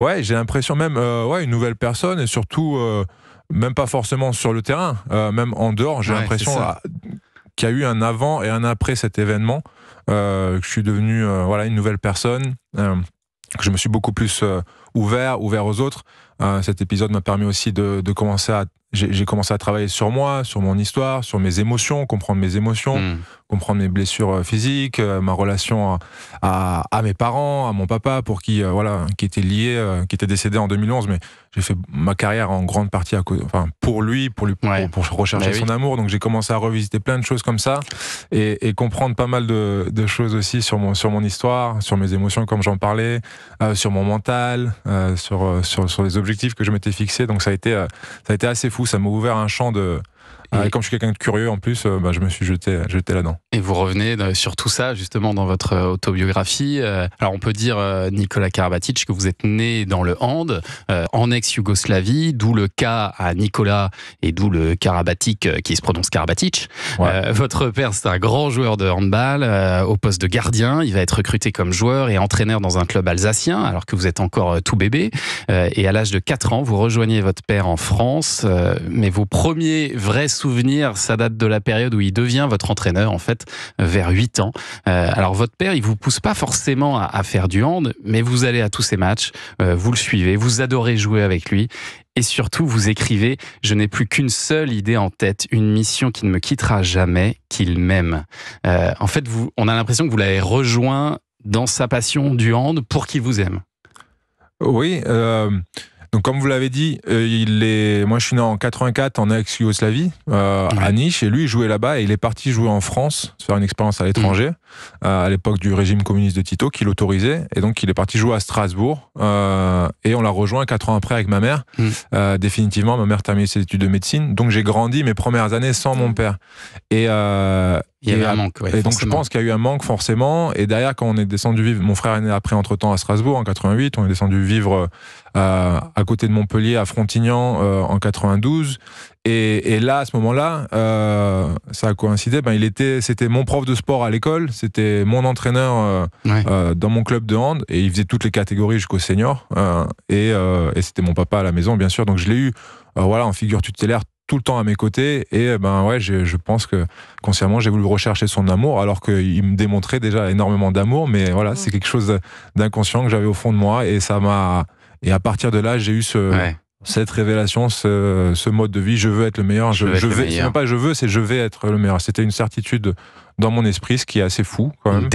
Ouais, j'ai l'impression même, ouais, une nouvelle personne et surtout, même pas forcément sur le terrain, même en dehors, j'ai Ouais, c'est l'impression ça. qu'il y a eu un avant et un après cet événement, que je suis devenu, voilà, une nouvelle personne, que je me suis beaucoup plus ouvert aux autres. Cet épisode m'a permis aussi de commencer à j'ai commencé à travailler sur moi, sur mon histoire, sur mes émotions, comprendre mes émotions, Mmh. comprendre mes blessures physiques, ma relation à mes parents, à mon papa, pour qui voilà, qui était lié, qui était décédé en 2011, mais j'ai fait ma carrière en grande partie enfin pour lui, Ouais. pour Bah rechercher oui. son amour. Donc j'ai commencé à revisiter plein de choses comme ça et comprendre pas mal de choses aussi sur mon histoire, sur mes émotions comme j'en parlais, sur mon mental, sur les objectifs que je m'étais fixés. Donc ça a été assez fou. Ça m'a ouvert un champ de. Et, Comme je suis quelqu'un de curieux en plus, bah, je me suis jeté là-dedans. et vous revenez sur tout ça justement dans votre autobiographie. Alors on peut dire, Nikola Karabatic, que vous êtes né dans le hand, en ex-Yougoslavie, d'où le K à Nikola et d'où le Karabatic qui se prononce Karabatic. Ouais. Votre père, c'est un grand joueur de handball au poste de gardien. Il va être recruté comme joueur et entraîneur dans un club alsacien alors que vous êtes encore tout bébé. Et à l'âge de 4 ans, vous rejoignez votre père en France. Mais vos premiers vrais souvenirs, ça date de la période où il devient votre entraîneur, en fait, vers 8 ans. Alors, votre père, il vous pousse pas forcément à faire du hand, mais vous allez à tous ses matchs, vous le suivez, vous adorez jouer avec lui. Et surtout, vous écrivez « Je n'ai plus qu'une seule idée en tête, une mission qui ne me quittera jamais, qu'il m'aime ». En fait, on a l'impression que vous l'avez rejoint dans sa passion du hand pour qu'il vous aime. Oui, donc comme vous l'avez dit, moi je suis né en 84 en ex-Yougoslavie, à Niš, et lui il jouait là-bas et il est parti jouer en France, faire une expérience à l'étranger, à l'époque du régime communiste de Tito qui l'autorisait, et donc il est parti jouer à Strasbourg, et on l'a rejoint 4 ans après avec ma mère. Définitivement, ma mère terminait ses études de médecine, donc j'ai grandi mes premières années sans mon père. Et Il y avait un manque, ouais, et donc je forcément. pense qu'il y a eu un manque forcément. Et derrière, quand on est descendu vivre, mon frère est né après entre-temps à Strasbourg en 88, on est descendu vivre à côté de Montpellier, à Frontignan, en 92. Et là, à ce moment-là, ça a coïncidé. C'était mon prof de sport à l'école, c'était mon entraîneur dans mon club de hand, et il faisait toutes les catégories jusqu'au senior. Et c'était mon papa à la maison, bien sûr. Donc je l'ai eu, voilà, en figure tutélaire tout le temps à mes côtés, et ouais, je pense que consciemment j'ai voulu rechercher son amour alors qu'il me démontrait déjà énormément d'amour, mais voilà, c'est quelque chose d'inconscient que j'avais au fond de moi, et et à partir de là j'ai eu cette révélation, ce mode de vie. Je veux être le meilleur, c'est même pas je veux, c'est je vais être le meilleur. C'était une certitude dans mon esprit, ce qui est assez fou quand même. Une